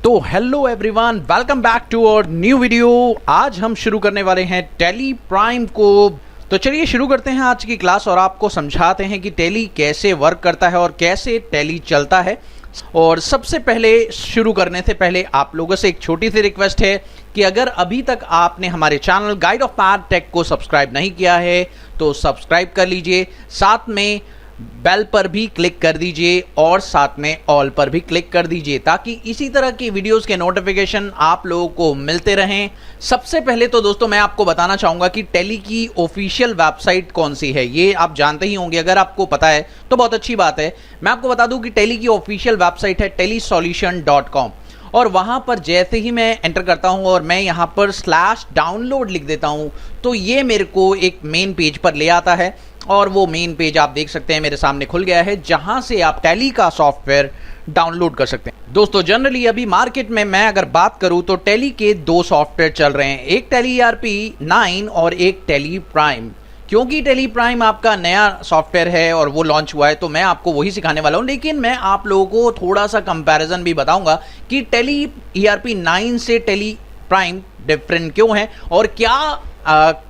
तो hello everyone, welcome back to our new video. आज हम शुरू करने वाले हैं टैली प्राइम को। तो चलिए शुरू करते हैं आज की क्लास और आपको समझाते हैं कि टैली कैसे वर्क करता है और कैसे टैली चलता है। और सबसे पहले शुरू करने से पहले आप लोगों से एक छोटी सी रिक्वेस्ट है कि अगर अभी तक आपने हमारे channel guide of math tech को सब्सक्राइब नहीं किया है तो सब्सक्राइब कर लीजिए, साथ में बेल पर भी क्लिक कर दीजिए और साथ में ऑल पर भी क्लिक कर दीजिए ताकि इसी तरह की वीडियोस के नोटिफिकेशन आप लोगों को मिलते रहें। सबसे पहले तो दोस्तों मैं आपको बताना चाहूँगा कि टैली की ऑफिशियल वेबसाइट कौन सी है। ये आप जानते ही होंगे, अगर आपको पता है तो बहुत अच्छी बात है। मैं आपको बता दूं कि टैली की ऑफिशियल वेबसाइट है tellysolution.com और वहां पर जैसे ही मैं एंटर करता हूं और मैं यहां पर /डाउनलोड लिख देता हूं तो ये मेरे को एक मेन पेज पर ले आता है और वो मेन पेज आप देख सकते हैं मेरे सामने खुल गया है, जहां से आप टैली का सॉफ्टवेयर डाउनलोड कर सकते हैं। दोस्तों जनरली अभी मार्केट में मैं अगर बात करूं तो टैली के दो सॉफ्टवेयर चल रहे हैं, एक टैली ERP 9 और एक टैली प्राइम। क्योंकि टैली प्राइम आपका नया सॉफ्टवेयर है और वो लॉन्च हुआ है तो मैं आपको वही सिखाने वाला हूं, लेकिन मैं आप लोगों को थोड़ा सा कंपैरिजन भी बताऊंगा कि टैली ERP 9 से टैली प्राइम डिफरेंट क्यों है और क्या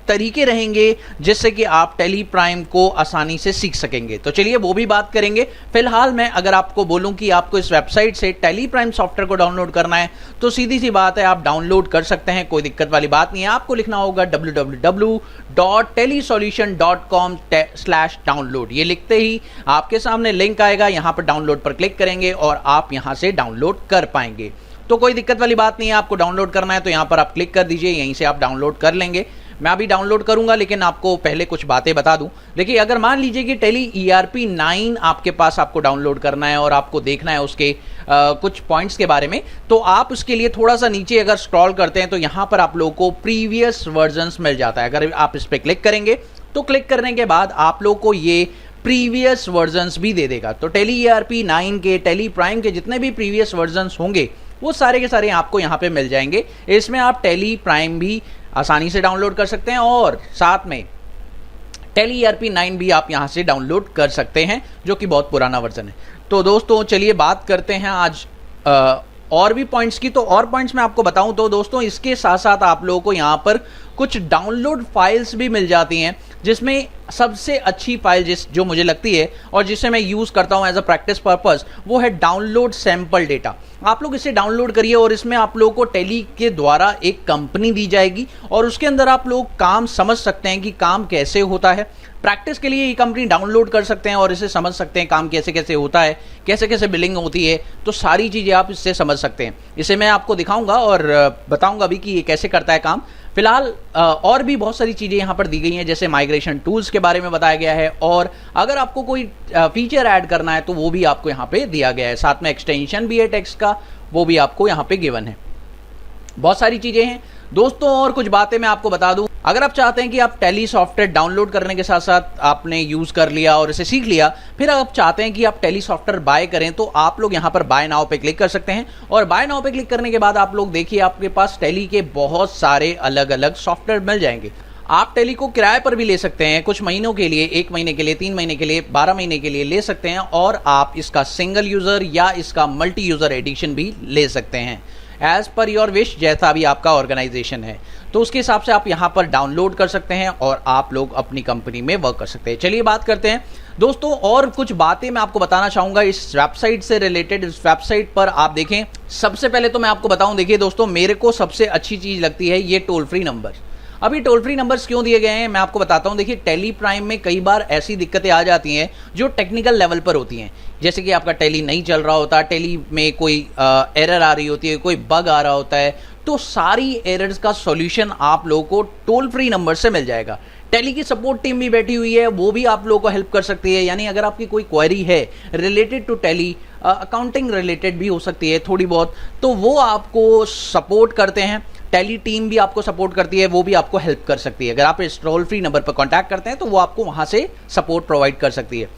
तरीके रहेंगे जिससे कि आप टैली प्राइम को आसानी से सीख सकेंगे। तो चलिए वो भी बात करेंगे। फिलहाल मैं अगर आपको बोलूं कि आपको इस वेबसाइट से टैली प्राइम सॉफ्टवेयर को डाउनलोड करना है तो सीधी सी बात है, आप डाउनलोड कर सकते हैं, कोई दिक्कत वाली बात नहीं है। आपको लिखना होगा www.tellysolution.com/download। ये लिखते ही आपके सामने लिंक आएगा, यहां पर डाउनलोड पर क्लिक करेंगे और आप यहां से डाउनलोड कर पाएंगे। तो कोई दिक्कत वाली बात नहीं है, आपको डाउनलोड करना है तो यहां पर आप क्लिक कर दीजिए, यहीं से आप डाउनलोड कर लेंगे। मैं अभी डाउनलोड करूंगा लेकिन आपको पहले कुछ बातें बता दूं। देखिए अगर मान लीजिए कि टैली ERP 9 आपके पास आपको डाउनलोड करना है और आपको देखना है उसके कुछ पॉइंट्स के बारे में, तो आप उसके लिए थोड़ा सा नीचे अगर स्क्रॉल करते हैं तो यहां पर आप लोगों को प्रीवियस वर्जन्स मिल जाता है। अगर आप इस पर क्लिक करेंगे तो क्लिक करने के बाद आप लोगों को ये प्रीवियस वर्जन्स भी दे देगा। तो टैली ERP 9 के टैली प्राइम के जितने भी प्रीवियस वर्जन्स होंगे वो सारे के सारे आपको यहाँ पे मिल जाएंगे। इसमें आप टैली प्राइम भी आसानी से डाउनलोड कर सकते हैं और साथ में टैली ERP 9 भी आप यहाँ से डाउनलोड कर सकते हैं, जो कि बहुत पुराना वर्जन है। तो दोस्तों चलिए बात करते हैं आज और भी पॉइंट्स की। तो और पॉइंट्स मैं आपको बताऊं तो दोस्तों इसके साथ साथ आप लोगों को यहाँ पर कुछ डाउनलोड फाइल्स भी मिल जाती हैं, जिसमें सबसे अच्छी फाइल जो मुझे लगती है और जिसे मैं यूज़ करता हूं एज अ प्रैक्टिस पर्पस, वो है डाउनलोड सैंपल डेटा। आप लोग इसे डाउनलोड करिए और इसमें आप लोगों को टैली के द्वारा एक कंपनी दी जाएगी और उसके अंदर आप लोग काम समझ सकते हैं कि काम कैसे होता है। प्रैक्टिस के लिए ये कंपनी डाउनलोड कर सकते हैं और इसे समझ सकते हैं काम कैसे कैसे होता है, कैसे कैसे बिलिंग होती है, तो सारी चीज़ें आप इससे समझ सकते हैं। इसे मैं आपको दिखाऊंगा और बताऊंगा भी कि ये कैसे करता है काम। फिलहाल और भी बहुत सारी चीज़ें यहाँ पर दी गई हैं, जैसे माइग्रेशन टूल्स के बारे में बताया गया है और अगर आपको कोई फीचर ऐड करना है तो वो भी आपको यहाँ पे दिया गया है। साथ में एक्सटेंशन भी है टेक्स्ट का, वो भी आपको यहाँ पे गिवन है। बहुत सारी चीज़ें हैं दोस्तों। और कुछ बातें मैं आपको बता दूं, अगर आप चाहते हैं कि आप टैली सॉफ्टवेयर डाउनलोड करने के साथ साथ आपने यूज़ कर लिया और इसे सीख लिया, फिर आप चाहते हैं कि आप टैली सॉफ्टवेयर बाय करें, तो आप लोग यहाँ पर बाय नाउ पे क्लिक कर सकते हैं और बाय नाउ पे क्लिक करने के बाद आप लोग देखिए आपके पास टैली के बहुत सारे अलग अलग सॉफ्टवेयर मिल जाएंगे। आप टैली को किराए पर भी ले सकते हैं, कुछ महीनों के लिए, 1 महीने के लिए, 3 महीने के लिए, 12 महीने के लिए ले सकते हैं और आप इसका सिंगल यूज़र या इसका मल्टी यूज़र एडिशन भी ले सकते हैं एज पर योर विश, जैसा भी आपका ऑर्गेनाइजेशन है। तो उसके हिसाब से आप यहाँ पर डाउनलोड कर सकते हैं और आप लोग अपनी कंपनी में वर्क कर सकते हैं। चलिए बात करते हैं दोस्तों, और कुछ बातें मैं आपको बताना चाहूँगा इस वेबसाइट से रिलेटेड। इस वेबसाइट पर आप देखें, सबसे पहले तो मैं आपको बताऊँ, देखिए दोस्तों मेरे को सबसे अच्छी चीज़ लगती है ये टोल फ्री नंबर। अभी टोल फ्री नंबर्स क्यों दिए गए हैं मैं आपको बताता हूं। देखिए टैली प्राइम में कई बार ऐसी दिक्कतें आ जाती हैं जो टेक्निकल लेवल पर होती हैं, जैसे कि आपका टैली नहीं चल रहा होता, टैली में कोई एरर आ रही होती है, कोई बग आ रहा होता है, तो सारी एरर्स का सॉल्यूशन आप लोगों को टोल फ्री नंबर से मिल जाएगा। टैली की सपोर्ट टीम भी बैठी हुई है, वो भी आप लोगों को हेल्प कर सकती है। यानी अगर आपकी कोई क्वेरी है related to Tally, accounting related भी हो सकती है थोड़ी बहुत, तो वो आपको सपोर्ट करते हैं। टैली टीम भी आपको सपोर्ट करती है, वो भी आपको हेल्प कर सकती है। अगर आप इस टोल फ्री नंबर पर कॉन्टैक्ट करते हैं तो वो आपको वहाँ से सपोर्ट प्रोवाइड कर सकती है।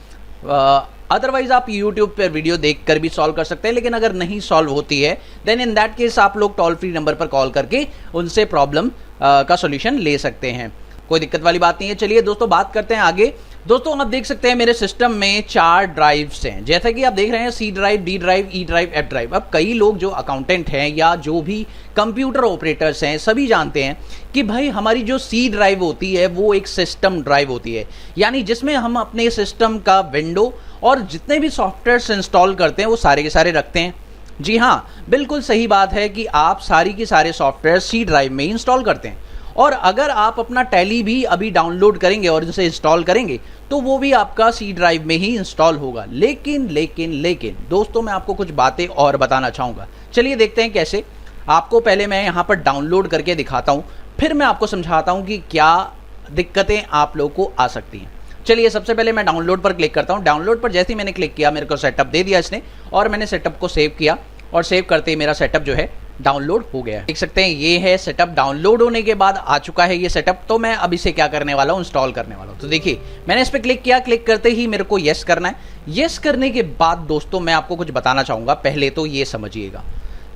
अदरवाइज आप यूट्यूब पर वीडियो देखकर भी सॉल्व कर सकते हैं, लेकिन अगर नहीं सॉल्व होती है देन इन दैट केस आप लोग टोल फ्री नंबर पर कॉल करके उनसे प्रॉब्लम का सॉल्यूशन ले सकते हैं। कोई दिक्कत वाली बात नहीं है। चलिए दोस्तों बात करते हैं आगे। दोस्तों आप देख सकते हैं मेरे सिस्टम में 4 ड्राइव्स हैं, जैसा कि आप देख रहे हैं C drive, D drive, E drive, F drive. अब कई लोग जो अकाउंटेंट हैं या जो भी कंप्यूटर ऑपरेटर्स हैं सभी जानते हैं कि भाई हमारी जो सी ड्राइव होती है वो एक सिस्टम ड्राइव होती है, यानी जिसमें हम अपने सिस्टम का विंडो और जितने भी सॉफ्टवेयर्स इंस्टॉल करते हैं वो सारे के सारे रखते हैं। जी हाँ, बिल्कुल सही बात है कि आप सारी के सारे सॉफ्टवेयर सी ड्राइव में इंस्टॉल करते हैं। और अगर आप अपना टैली भी अभी डाउनलोड करेंगे और इसे इंस्टॉल करेंगे तो वो भी आपका सी ड्राइव में ही इंस्टॉल होगा। लेकिन दोस्तों मैं आपको कुछ बातें और बताना चाहूँगा। चलिए देखते हैं कैसे। आपको पहले मैं यहाँ पर डाउनलोड करके दिखाता हूँ, फिर मैं आपको समझाता हूँ कि क्या दिक्कतें आप लोगों को आ सकती हैं। चलिए सबसे पहले मैं डाउनलोड पर क्लिक करता हूँ। डाउनलोड पर जैसे ही मैंने क्लिक किया मेरे को सेटअप दे दिया इसने, और मैंने सेटअप को सेव किया और सेव करते ही मेरा सेटअप जो है डाउनलोड हो गया है। देख सकते हैं ये है सेटअप। डाउनलोड होने के बाद आ चुका है ये सेटअप। तो मैं अब इसे क्या करने वाला हूँ, इंस्टॉल करने वाला हूँ। तो देखिए मैंने इस पर क्लिक किया, क्लिक करते ही मेरे को येस करना है। येस करने के बाद दोस्तों मैं आपको कुछ बताना चाहूँगा, पहले तो ये समझिएगा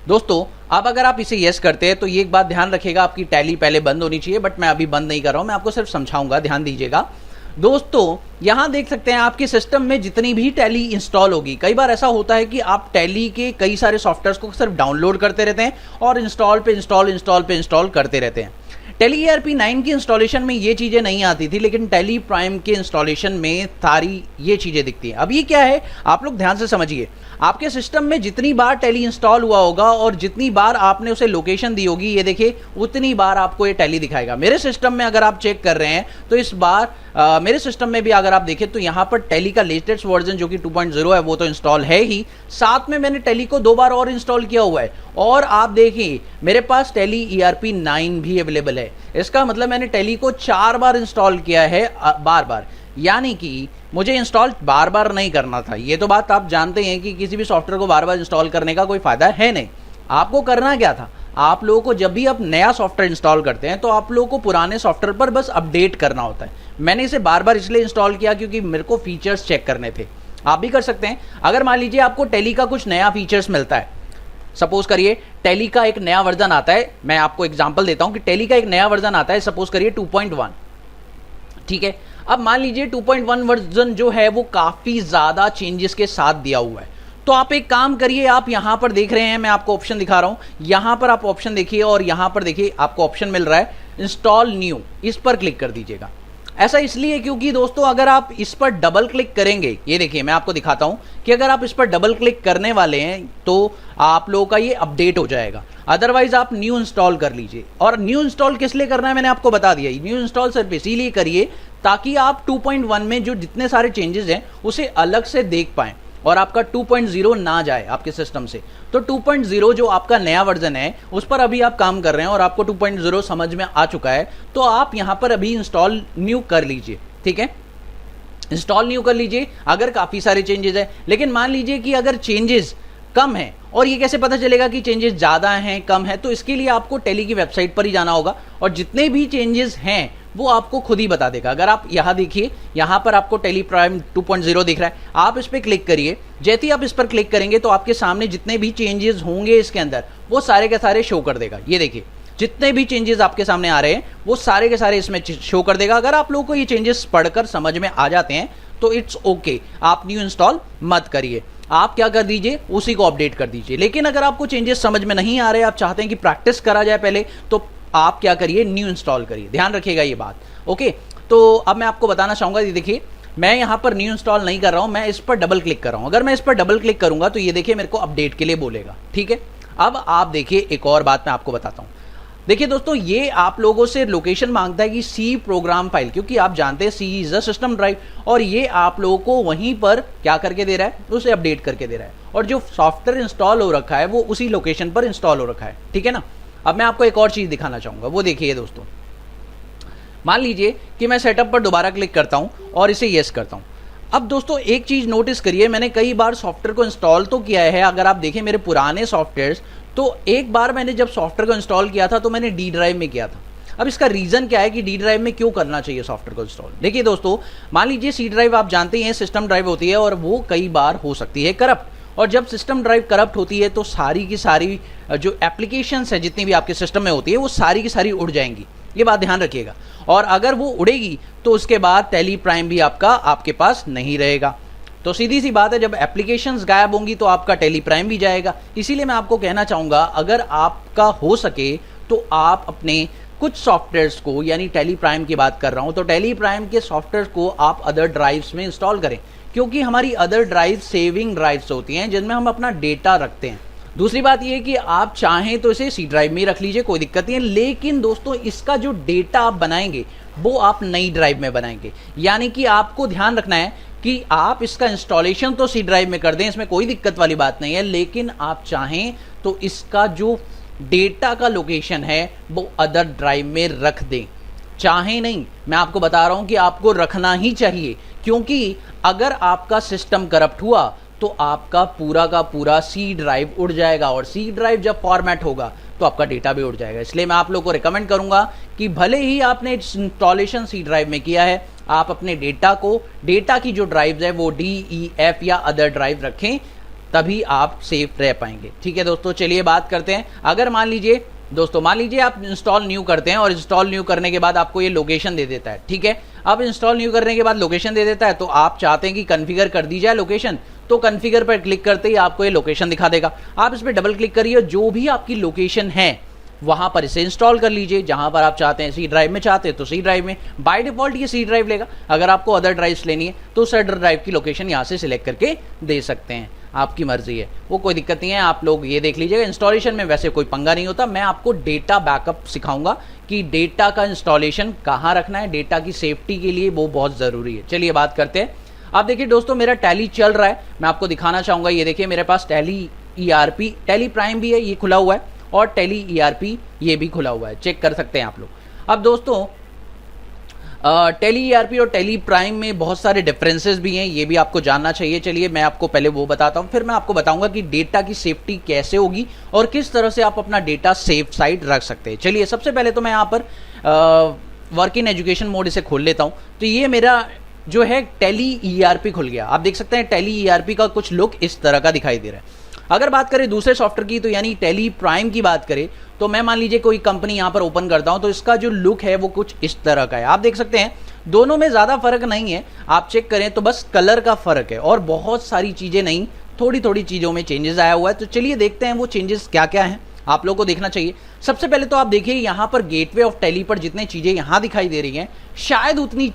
दोस्तों। अब अगर आप इसे येस करते हैं तो ये एक बात ध्यान रखिएगा, आपकी टैली पहले बंद होनी चाहिए, बट मैं अभी बंद नहीं कर रहा हूँ, मैं आपको सिर्फ समझाऊंगा, ध्यान दीजिएगा। दोस्तों यहां देख सकते हैं आपके सिस्टम में जितनी भी टैली इंस्टॉल होगी, कई बार ऐसा होता है कि आप टैली के कई सारे सॉफ्टवेयर्स को सिर्फ डाउनलोड करते रहते हैं और इंस्टॉल पे इंस्टॉल करते रहते हैं। टैली ERP 9 की इंस्टॉलेशन में ये चीज़ें नहीं आती थी, लेकिन टैली प्राइम के इंस्टॉलेशन में सारी ये चीज़ें दिखती हैं। अब ये क्या है, आप लोग ध्यान से समझिए। आपके सिस्टम में जितनी बार टैली इंस्टॉल हुआ होगा और जितनी बार आपने उसे लोकेशन दी होगी, ये देखिए उतनी बार आपको ये टैली दिखाएगा। मेरे सिस्टम में अगर आप चेक कर रहे हैं तो इस बार मेरे सिस्टम में भी अगर आप देखें तो यहाँ पर टैली का लेटेस्ट वर्जन जो कि 2.0 है वो तो इंस्टॉल है ही, साथ में मैंने टैली को 2 बार और इंस्टॉल किया हुआ है। और आप देखिए मेरे पास टैली ERP 9 भी अवेलेबल है। इसका मतलब मैंने टैली को 4 बार इंस्टॉल किया है, बार, यानी कि मुझे इंस्टॉल बार बार नहीं करना था। ये तो बात आप जानते हैं कि किसी भी सॉफ्टवेयर को बार बार इंस्टॉल करने का कोई फायदा है नहीं। आपको करना क्या था, आप लोगों को जब भी आप नया सॉफ्टवेयर इंस्टॉल करते हैं तो आप लोगों को पुराने सॉफ्टवेयर पर बस अपडेट करना होता है। मैंने इसे बार बार इसलिए इंस्टॉल किया क्योंकि मेरे को फीचर्स चेक करने थे। आप भी कर सकते हैं। अगर मान लीजिए आपको टैली का कुछ नया फीचर्स मिलता है, सपोज करिए टैली का एक नया वर्जन आता है, मैं आपको एग्जांपल देता हूं कि टैली का एक नया वर्जन आता है, सपोज करिए 2.1, ठीक है। अब मान लीजिए 2.1 वर्जन जो है वो काफी ज्यादा चेंजेस के साथ दिया हुआ है, तो आप एक काम करिए, आप यहां पर देख रहे हैं, मैं आपको ऑप्शन दिखा रहा हूं, यहां पर आप ऑप्शन देखिए और यहां पर देखिए आपको ऑप्शन मिल रहा है इंस्टॉल न्यू, इस पर क्लिक कर दीजिएगा। ऐसा इसलिए क्योंकि दोस्तों अगर आप इस पर डबल क्लिक करेंगे, ये देखिए मैं आपको दिखाता हूं कि अगर आप इस पर डबल क्लिक करने वाले हैं तो आप लोगों का ये अपडेट हो जाएगा। अदरवाइज आप न्यू इंस्टॉल कर लीजिए। और न्यू इंस्टॉल किस लिए करना है मैंने आपको बता दिया। न्यू इंस्टॉल सिर्फ इसीलिए करिए ताकि आप 2.1 में जो जितने सारे चेंजेस हैं उसे अलग से देख पाएं और आपका 2.0 ना जाए आपके सिस्टम से। तो 2.0 जो आपका नया वर्जन है उस पर अभी आप काम कर रहे हैं और आपको 2.0 समझ में आ चुका है, तो आप यहां पर अभी इंस्टॉल न्यू कर लीजिए, ठीक है। इंस्टॉल न्यू कर लीजिए अगर काफी सारे चेंजेस है। लेकिन मान लीजिए कि अगर चेंजेस कम है, और ये कैसे पता चलेगा कि चेंजेस ज्यादा हैं कम है, तो इसके लिए आपको टैली की वेबसाइट पर ही जाना होगा और जितने भी चेंजेस हैं वो आपको खुद ही बता देगा। अगर आप यहां देखिए, यहां पर आपको टैली प्राइम 2.0 दिख रहा है, आप इस पर क्लिक करिए। जैसे ही आप इस पर क्लिक करेंगे तो आपके सामने जितने भी चेंजेस होंगे इसके अंदर वो सारे के सारे शो कर देगा। ये देखिए जितने भी चेंजेस आपके सामने आ रहे हैं वो सारे के सारे इसमें शो कर देगा। अगर आप लोगों को ये चेंजेस पढ़कर समझ में आ जाते हैं तो इट्स ओके, आप न्यू इंस्टॉल मत करिए, आप क्या कर दीजिए उसी को अपडेट कर दीजिए। लेकिन अगर आपको चेंजेस समझ में नहीं आ रहे, आप चाहते हैं कि प्रैक्टिस करा जाए पहले, तो आप क्या करिए न्यू इंस्टॉल करिए। ध्यान रखिएगा ये बात, ओके। तो अब मैं आपको बताना चाहूंगा, ये देखिए मैं यहां पर न्यू इंस्टॉल नहीं कर रहा हूं, मैं इस पर डबल क्लिक कर रहा हूं। अगर मैं इस पर डबल क्लिक करूंगा तो ये देखिए मेरे को अपडेट के लिए बोलेगा, ठीक है। अब आप देखिए एक और बात मैं आपको बताता हूं। देखिए दोस्तों ये आप लोगों से लोकेशन मांगता है कि सी प्रोग्राम फाइल, क्योंकि आप जानते हैं सी इज अ सिस्टम ड्राइव, और ये आप लोगों को वहीं पर क्या करके दे रहा है, उसे अपडेट करके दे रहा है। और जो सॉफ्टवेयर इंस्टॉल हो रखा है वो उसी लोकेशन पर इंस्टॉल हो रखा है, ठीक है ना। अब मैं आपको एक और चीज दिखाना चाहूंगा, वो देखिए दोस्तों। मान लीजिए कि मैं सेटअप पर दोबारा क्लिक करता हूं और इसे यस करता हूं। अब दोस्तों एक चीज नोटिस करिए, मैंने कई बार सॉफ्टवेयर को इंस्टॉल तो किया है। अगर आप देखें मेरे पुराने सॉफ्टवेयर्स, तो एक बार मैंने जब सॉफ्टवेयर को इंस्टॉल किया था तो मैंने डी ड्राइव में किया था। अब इसका रीजन क्या है कि डी ड्राइव में क्यों करना चाहिए सॉफ्टवेयर को इंस्टॉल। देखिए दोस्तों, मान लीजिए सी ड्राइव आप जानते हैं सिस्टम ड्राइव होती है और वो कई बार हो सकती है करप्ट, और जब सिस्टम ड्राइव करप्ट होती है तो सारी की सारी जो एप्लीकेशंस है जितनी भी आपके सिस्टम में होती है वो सारी की सारी उड़ जाएंगी। ये बात ध्यान रखिएगा। और अगर वो उड़ेगी तो उसके बाद टेली प्राइम भी आपके पास नहीं रहेगा। तो सीधी सी बात है, जब एप्लीकेशंस गायब होंगी तो आपका टेली प्राइम भी जाएगा। इसीलिए मैं आपको कहना चाहूँगा, अगर आपका हो सके तो आप अपने कुछ सॉफ्टवेयर्स को, यानी टेली प्राइम की बात कर रहा हूँ, तो टेली प्राइम के सॉफ्टवेयर को आप अदर ड्राइव्स में इंस्टॉल करें, क्योंकि हमारी अदर ड्राइव सेविंग ड्राइव्स होती हैं जिनमें हम अपना डेटा रखते हैं। दूसरी बात यह है कि आप चाहें तो इसे सी ड्राइव में रख लीजिए, कोई दिक्कत नहीं है, लेकिन दोस्तों इसका जो डेटा आप बनाएंगे वो आप नई ड्राइव में बनाएंगे। यानी कि आपको ध्यान रखना है कि आप इसका इंस्टॉलेशन तो सी ड्राइव में कर दें, इसमें कोई दिक्कत वाली बात नहीं है, लेकिन आप चाहें तो इसका जो डेटा का लोकेशन है वो अदर ड्राइव में रख दें। चाहे नहीं, मैं आपको बता रहा हूं कि आपको रखना ही चाहिए, क्योंकि अगर आपका सिस्टम करप्ट हुआ तो आपका पूरा का पूरा सी ड्राइव उड़ जाएगा, और सी ड्राइव जब फॉर्मेट होगा तो आपका डेटा भी उड़ जाएगा। इसलिए मैं आप लोगों को रिकमेंड करूंगा कि भले ही आपने इंस्टॉलेशन सी ड्राइव में किया है, आप अपने डेटा की जो ड्राइव है वो DEF या अदर ड्राइव रखें, तभी आप सेफ रह पाएंगे। ठीक है दोस्तों, चलिए बात करते हैं। अगर मान लीजिए आप इंस्टॉल न्यू करते हैं और इंस्टॉल न्यू करने के बाद आपको ये लोकेशन दे देता है। ठीक है, अब इंस्टॉल न्यू करने के बाद लोकेशन दे देता है, तो आप चाहते हैं कि कॉन्फ़िगर कर दी जाए लोकेशन, तो कॉन्फ़िगर पर क्लिक करते ही आपको ये लोकेशन दिखा देगा। आप इस पर डबल क्लिक करिए, जो भी आपकी लोकेशन है वहां पर इसे इंस्टॉल कर लीजिए। जहां पर आप चाहते हैं, सी ड्राइव में चाहते हैं तो सी ड्राइव में, बाय डिफॉल्ट ये सी ड्राइव लेगा। अगर आपको अदर ड्राइव्स लेनी है तो उस अदर ड्राइव की लोकेशन यहां से सिलेक्ट करके दे सकते हैं, आपकी मर्जी है, वो कोई दिक्कत नहीं है। आप लोग ये देख लीजिएगा, इंस्टॉलेशन में वैसे कोई पंगा नहीं होता। मैं आपको डेटा बैकअप सिखाऊंगा कि डेटा का इंस्टॉलेशन कहाँ रखना है, डेटा की सेफ्टी के लिए वो बहुत ज़रूरी है। चलिए बात करते हैं। आप देखिए दोस्तों, मेरा टैली चल रहा है, मैं आपको दिखाना चाहूँगा। ये देखिए मेरे पास टैली ERP, टैली प्राइम भी है, ये खुला हुआ है, और टैली ERP ये भी खुला हुआ है, चेक कर सकते हैं आप लोग। अब दोस्तों टैली ERP और टैली प्राइम में बहुत सारे डिफरेंसेस भी हैं, ये भी आपको जानना चाहिए। चलिए मैं आपको पहले वो बताता हूँ, फिर मैं आपको बताऊंगा कि डेटा की सेफ्टी कैसे होगी और किस तरह से आप अपना डेटा सेफ साइड रख सकते हैं। चलिए सबसे पहले तो मैं यहाँ पर वर्क इन एजुकेशन मोड इसे खोल लेता हूँ। तो ये मेरा जो है टैली ERP खुल गया। आप देख सकते हैं टैली ERP का कुछ लुक इस तरह का दिखाई दे रहा है। अगर बात करें दूसरे सॉफ्टवेयर की, तो यानी टैली प्राइम की बात करें, तो मैं मान लीजिए कोई कंपनी यहाँ पर ओपन करता हूँ, तो इसका जो लुक है वो कुछ इस तरह का है। आप देख सकते हैं दोनों में ज़्यादा फर्क नहीं है, आप चेक करें तो बस कलर का फर्क है, और बहुत सारी चीज़ें नहीं, थोड़ी थोड़ी चीज़ों में चेंजेस आया हुआ है। तो चलिए देखते हैं वो चेंजेस क्या क्या हैं, आप लोगों को देखना चाहिए। सबसे पहले तो आप देखिए यहाँ पर गेटवे ऑफ टैली पर जितनी चीज़ें यहाँ दिखाई दे रही हैं, शायद उतनी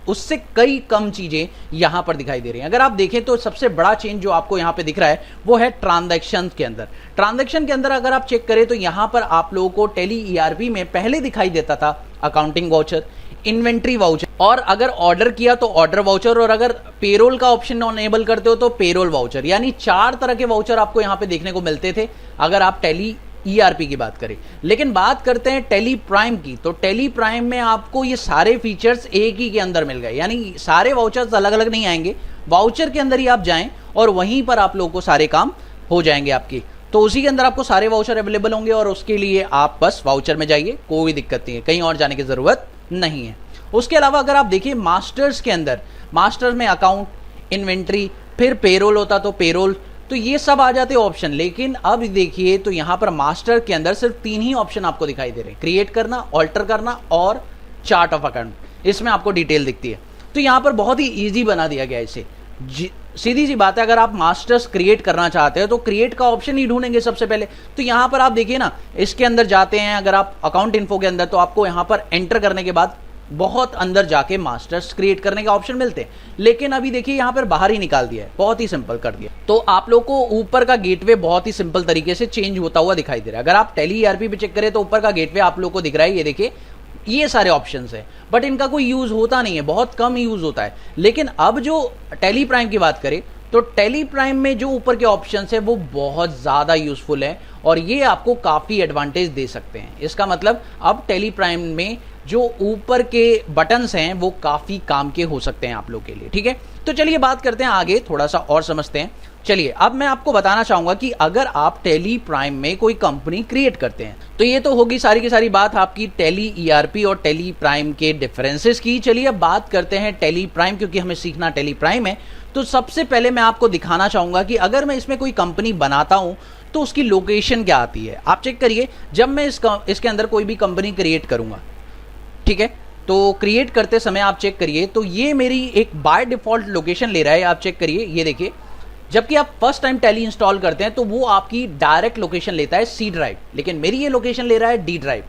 उससे कई कम चीजें यहां पर दिखाई दे रही हैं। अगर आप देखें तो सबसे बड़ा चेंज जो आपको यहां पे दिख रहा है वो है ट्रांजैक्शन के अंदर। ट्रांजैक्शन के अंदर अगर आप चेक करें तो यहां पर आप लोगों को टैली ERP में पहले दिखाई देता था अकाउंटिंग वाउचर, इन्वेंट्री वाउचर, और अगर ऑर्डर किया तो ऑर्डर वाउचर, और अगर पेरोल का ऑप्शन ऑनेबल करते हो तो पेरोल वाउचर। यानी 4 तरह के वाउचर आपको यहां पे देखने को मिलते थे अगर आप टैली ERP की बात करें। लेकिन बात करते हैं टैली प्राइम की, तो टैली प्राइम में आपको ये सारे फीचर्स एक ही के अंदर मिल गए, यानी सारे वाउचर्स अलग अलग नहीं आएंगे, वाउचर के अंदर ही आप जाएं और वहीं पर आप लोगों को सारे काम हो जाएंगे आपके। तो उसी के अंदर आपको सारे वाउचर अवेलेबल होंगे, और उसके लिए आप बस वाउचर में जाइए, कोई दिक्कत नहीं है, कहीं और जाने की ज़रूरत नहीं है। उसके अलावा अगर आप देखिए मास्टर्स के अंदर, मास्टर्स में अकाउंट, इन्वेंट्री, फिर पेरोल होता तो पेरोल, तो ये सब आ जाते ऑप्शन। लेकिन अब देखिए तो यहाँ पर मास्टर के अंदर सिर्फ 3 ही ऑप्शन आपको दिखाई दे रहे हैं, क्रिएट करना, ऑल्टर करना और चार्ट ऑफ अकाउंट। इसमें आपको डिटेल दिखती है। तो यहाँ पर बहुत ही ईजी बना दिया गया इसे। सीधी सी बात है, अगर आप मास्टर्स क्रिएट करना चाहते हैं तो क्रिएट का ऑप्शन ही ढूंढेंगे सबसे पहले। तो यहाँ पर आप देखिए ना, इसके अंदर जाते हैं, अगर आप अकाउंट इन्फो के अंदर, तो आपको यहाँ पर एंटर करने के बाद बहुत अंदर जाके मास्टर्स क्रिएट करने का ऑप्शन मिलते हैं। लेकिन अभी देखिए यहाँ पर बाहर ही निकाल दिया है, बहुत ही सिंपल कर दिया। तो आप लोग को ऊपर का गेटवे बहुत ही सिंपल तरीके से चेंज होता हुआ दिखाई दे रहा है। अगर आप टैली ERP पे चेक करें तो ऊपर का गेटवे आप लोग को दिख रहा है, ये देखिए ये सारे ऑप्शंस हैं, बट इनका कोई यूज होता नहीं है, बहुत कम यूज होता है। लेकिन अब जो टैली प्राइम की बात करें तो टैली प्राइम में जो ऊपर के ऑप्शंस है वो बहुत ज़्यादा यूजफुल है, और ये आपको काफ़ी एडवांटेज दे सकते हैं। इसका मतलब अब टैली प्राइम में जो ऊपर के बटन्स हैं वो काफ़ी काम के हो सकते हैं आप लोग के लिए। ठीक है, तो चलिए बात करते हैं आगे, थोड़ा सा और समझते हैं। चलिए अब मैं आपको बताना चाहूँगा कि अगर आप टैली प्राइम में कोई कंपनी क्रिएट करते हैं, तो ये तो होगी सारी की सारी बात आपकी टैली ERP और टैली प्राइम के डिफरेंसेस की। चलिए अब बात करते हैं टैली प्राइम, क्योंकि हमें सीखना टैली प्राइम है। तो सबसे पहले मैं आपको दिखाना चाहूँगा कि अगर मैं इसमें कोई कंपनी बनाता हूँ तो उसकी लोकेशन क्या आती है। आप चेक करिए, जब मैं इसके अंदर कोई भी कंपनी क्रिएट करूँगा ठीक है, तो क्रिएट करते समय आप चेक करिए तो ये मेरी एक बाय डिफ़ॉल्ट लोकेशन ले रहा है, आप चेक करिए, ये देखिए। जबकि आप फर्स्ट टाइम टैली इंस्टॉल करते हैं तो वो आपकी डायरेक्ट लोकेशन लेता है सी ड्राइव, लेकिन मेरी ये लोकेशन ले रहा है डी ड्राइव।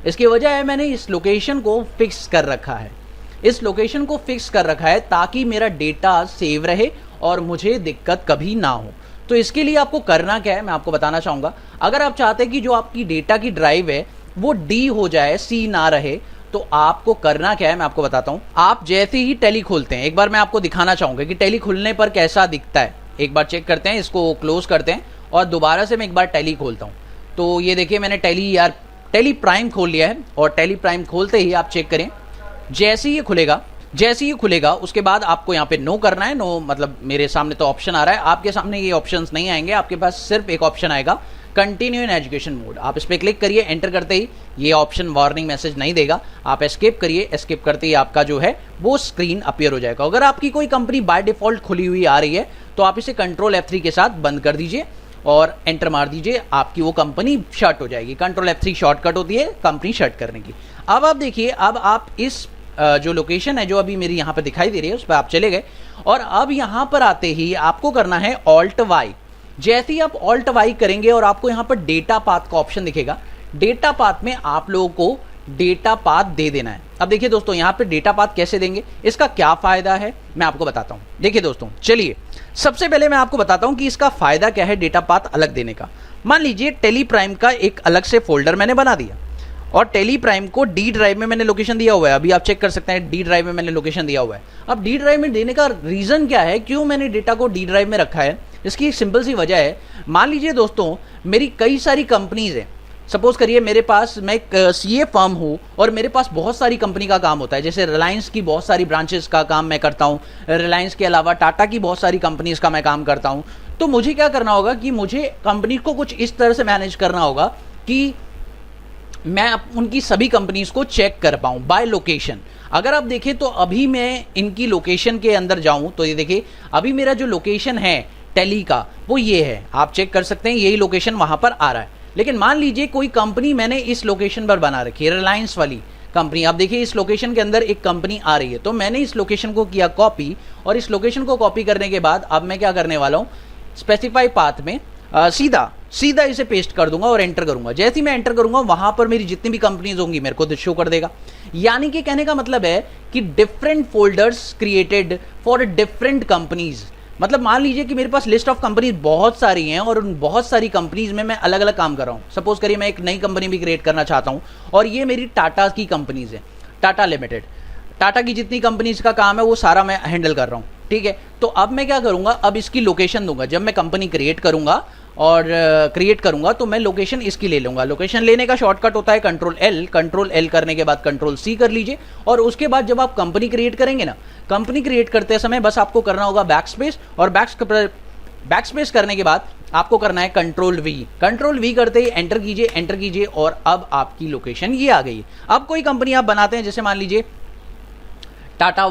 इसकी वजह है मैंने इस लोकेशन को फिक्स कर रखा है, इस लोकेशन को फिक्स कर रखा है ताकि मेरा डेटा सेव रहे और मुझे दिक्कत कभी ना हो। तो इसके लिए आपको करना क्या है मैं आपको बताना चाहूँगा। अगर आप चाहते हैं कि जो आपकी डेटा की ड्राइव है वो डी हो जाए, सी ना रहे, तो आपको करना क्या है मैं आपको बताता हूँ। आप जैसे ही टैली खोलते हैं, एक बार मैं आपको दिखाना चाहूँगा कि टैली खुलने पर कैसा दिखता है। एक बार चेक करते हैं, इसको क्लोज करते हैं और दोबारा से मैं एक बार टैली खोलता हूँ। तो ये देखिए मैंने टैली प्राइम खोल लिया है और टैली प्राइम खोलते ही आप चेक करें, जैसे ही ये खुलेगा उसके बाद आपको यहाँ पे नो करना है। नो मतलब मेरे सामने तो ऑप्शन आ रहा है, आपके सामने ये ऑप्शंस नहीं आएंगे, आपके पास सिर्फ एक ऑप्शन आएगा कंटिन्यू इन एजुकेशन मोड। आप इस पर क्लिक करिए, एंटर करते ही ये ऑप्शन वार्निंग मैसेज नहीं देगा, आप एस्केप करिए, एस्केप करते ही आपका जो है वो स्क्रीन अपीयर हो जाएगा। अगर आपकी कोई कंपनी बाय डिफॉल्ट खुली हुई आ रही है तो आप इसे कंट्रोल F3 के साथ बंद कर दीजिए और एंटर मार दीजिए, आपकी वो कंपनी शट हो जाएगी। कंट्रोल F3 शॉर्टकट होती है कंपनी शट करने की। अब आप देखिए, अब आप इस जो लोकेशन है जो अभी मेरी यहाँ पर दिखाई दे रही है उस पर आप चले गए और अब यहाँ पर आते ही आपको करना है ऑल्ट वाई। जैसे ही आप ऑल्ट वाई करेंगे और आपको यहाँ पर डेटा पाथ का ऑप्शन दिखेगा, डेटा पाथ में आप लोगों को डेटा पाथ दे देना है। अब देखिए दोस्तों, यहाँ पे डेटा पाथ कैसे देंगे, इसका क्या फायदा है मैं आपको बताता हूँ। देखिए दोस्तों, चलिए सबसे पहले मैं आपको बताता हूँ कि इसका फायदा क्या है डेटा पाथ अलग देने का। मान लीजिए टेली प्राइम का एक अलग से फोल्डर मैंने बना दिया और टेली प्राइम को डी ड्राइव में मैंने लोकेशन दिया हुआ है। अभी आप चेक कर सकते हैं डी ड्राइव में मैंने लोकेशन दिया हुआ है। अब डी ड्राइव में देने का रीज़न क्या है, क्यों मैंने डेटा को डी ड्राइव में रखा है, इसकी एक सिंपल सी वजह है। मान लीजिए दोस्तों, मेरी कई सारी कंपनीज हैं, सपोज करिए मेरे पास, मैं एक सीए फर्म हूँ और मेरे पास बहुत सारी कंपनी का काम होता है। जैसे रिलायंस की बहुत सारी ब्रांचेस का काम मैं करता हूँ, रिलायंस के अलावा टाटा की बहुत सारी कंपनीज का मैं काम करता हूँ। तो मुझे क्या करना होगा कि मुझे कंपनी को कुछ इस तरह से मैनेज करना होगा कि मैं उनकी सभी कंपनीज को चेक कर पाऊँ बाय लोकेशन। अगर आप देखें तो अभी मैं इनकी लोकेशन के अंदर जाऊँ तो ये देखिए, अभी मेरा जो लोकेशन है टेली का वो ये है, आप चेक कर सकते हैं, यही लोकेशन वहाँ पर आ रहा है। लेकिन मान लीजिए कोई कंपनी मैंने इस लोकेशन पर बना रखी है, रिलायंस वाली कंपनी। आप देखिए इस लोकेशन के अंदर एक कंपनी आ रही है, तो मैंने इस लोकेशन को किया कॉपी और इस लोकेशन को कॉपी करने के बाद अब मैं क्या करने वाला हूँ, स्पेसिफाई पाथ में सीधा इसे पेस्ट कर दूंगा और एंटर करूंगा। जैसे ही मैं एंटर करूंगा वहां पर मेरी जितनी भी कंपनीज होंगी मेरे को शो कर देगा। यानी कि कहने का मतलब है कि different folders created for different companies. मतलब मान लीजिए कि मेरे पास लिस्ट ऑफ कंपनीज बहुत सारी हैं और उन बहुत सारी कंपनीज में मैं अलग अलग काम कर रहा हूँ। सपोज करिए मैं एक नई कंपनी भी क्रिएट करना चाहता हूँ और ये मेरी टाटा की कंपनीज है, टाटा लिमिटेड। टाटा की जितनी कंपनीज का काम है वो सारा मैं हैंडल कर रहा हूँ, ठीक है। तो अब मैं क्या करूँगा, अब इसकी लोकेशन दूंगा। जब मैं कंपनी क्रिएट करूँगा तो मैं लोकेशन इसकी ले लूँगा। लोकेशन लेने का शॉर्टकट होता है कंट्रोल एल करने के बाद कंट्रोल सी कर लीजिए और उसके बाद जब आप कंपनी क्रिएट करेंगे ना, कंपनी क्रिएट करते समय बस आपको करना होगा बैक स्पेस और बैक स्पेस करने के बाद आपको करना है कंट्रोल वी करते ही एंटर कीजिए और अब आपकी लोकेशन ये आ गई। अब कोई कंपनी आप बनाते हैं, जैसे मान लीजिए टाटा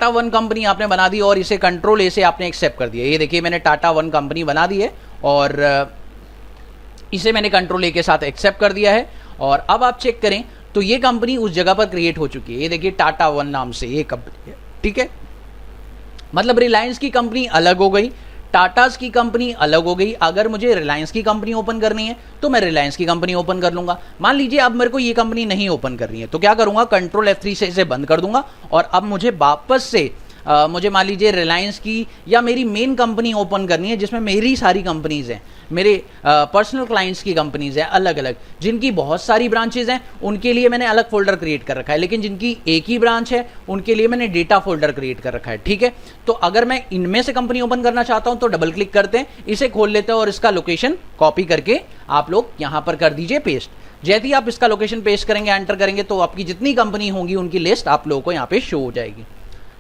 वन कंपनी आपने बना दी और इसे कंट्रोल ए से आपने एक्सेप्ट कर दिया। ये देखिए मैंने टाटा वन कंपनी बना दी है और इसे मैंने कंट्रोल ए के साथ एक्सेप्ट कर दिया है। और अब आप चेक करें तो ये कंपनी उस जगह पर क्रिएट हो चुकी है। ये देखिए टाटा वन नाम से ये कंपनी है, ठीक है। मतलब रिलायंस की कंपनी अलग हो गई, टाटास की कंपनी अलग हो गई। अगर मुझे रिलायंस की कंपनी ओपन करनी है तो मैं रिलायंस की कंपनी ओपन कर लूंगा। मान लीजिए अब मेरे को ये कंपनी नहीं ओपन करनी है तो क्या करूंगा, कंट्रोल F3 से इसे बंद कर दूंगा और अब मुझे वापस से मुझे मान लीजिए रिलायंस की या मेरी मेन कंपनी ओपन करनी है जिसमें मेरी सारी कंपनीज हैं, मेरे पर्सनल क्लाइंट्स की कंपनीज हैं अलग अलग, जिनकी बहुत सारी ब्रांचेज हैं उनके लिए मैंने अलग फोल्डर क्रिएट कर रखा है। लेकिन जिनकी एक ही ब्रांच है उनके लिए मैंने डेटा फोल्डर क्रिएट कर रखा है, ठीक है। तो अगर मैं इनमें से कंपनी ओपन करना चाहता हूं तो डबल क्लिक करते हैं, इसे खोल लेते हैं और इसका लोकेशन कॉपी करके आप लोग यहां पर कर दीजिए पेस्ट। जैसे ही आप इसका लोकेशन पेस्ट करेंगे, एंटर करेंगे तो आपकी जितनी कंपनी होंगी उनकी लिस्ट आप लोगों को यहाँ पे शो हो जाएगी,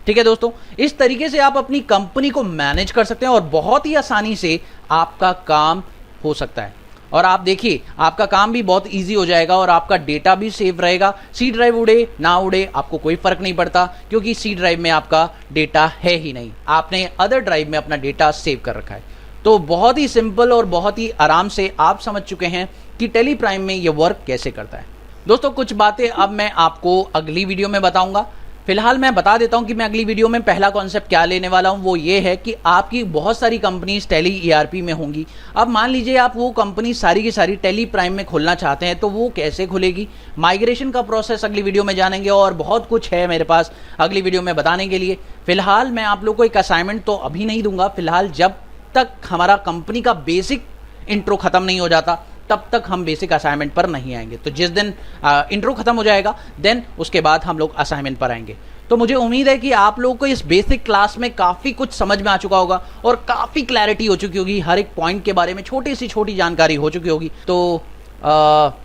ठीक है दोस्तों। इस तरीके से आप अपनी कंपनी को मैनेज कर सकते हैं और बहुत ही आसानी से आपका काम हो सकता है। और आप देखिए आपका काम भी बहुत इजी हो जाएगा और आपका डेटा भी सेव रहेगा। सी ड्राइव उड़े ना उड़े आपको कोई फर्क नहीं पड़ता, क्योंकि सी ड्राइव में आपका डेटा है ही नहीं, आपने अदर ड्राइव में अपना डेटा सेव कर रखा है। तो बहुत ही सिंपल और बहुत ही आराम से आप समझ चुके हैं कि टेली प्राइम में ये वर्क कैसे करता है। दोस्तों कुछ बातें अब मैं आपको अगली वीडियो में बताऊंगा। फिलहाल मैं बता देता हूं कि मैं अगली वीडियो में पहला कॉन्सेप्ट क्या लेने वाला हूं। वो ये है कि आपकी बहुत सारी कंपनीज टैली ईआरपी में होंगी। अब मान लीजिए आप वो कंपनी सारी की सारी टैली प्राइम में खोलना चाहते हैं, तो वो कैसे खुलेगी, माइग्रेशन का प्रोसेस अगली वीडियो में जानेंगे और बहुत कुछ है मेरे पास अगली वीडियो में बताने के लिए। फिलहाल मैं आप लोग को एक असाइनमेंट तो अभी नहीं दूंगा। फिलहाल जब तक हमारा कंपनी का बेसिक इंट्रो खत्म नहीं हो जाता तब तक हम बेसिक असाइनमेंट पर नहीं आएंगे। तो जिस दिन इंट्रो खत्म हो जाएगा देन उसके बाद हम लोग असाइनमेंट पर आएंगे। तो मुझे उम्मीद है कि आप लोगों को इस बेसिक क्लास में काफ़ी कुछ समझ में आ चुका होगा और काफ़ी क्लैरिटी हो चुकी होगी, हर एक पॉइंट के बारे में छोटी सी छोटी जानकारी हो चुकी होगी। तो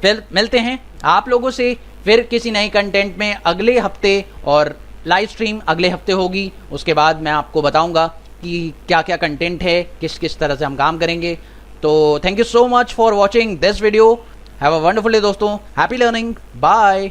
फिर मिलते हैं आप लोगों से फिर किसी नए कंटेंट में अगले हफ्ते, और लाइव स्ट्रीम अगले हफ्ते होगी। उसके बाद मैं आपको बताऊंगा कि क्या क्या कंटेंट है, किस किस तरह से हम काम करेंगे। तो thank you so much for watching this video. Have a wonderful day दोस्तों। Happy learning. बाय।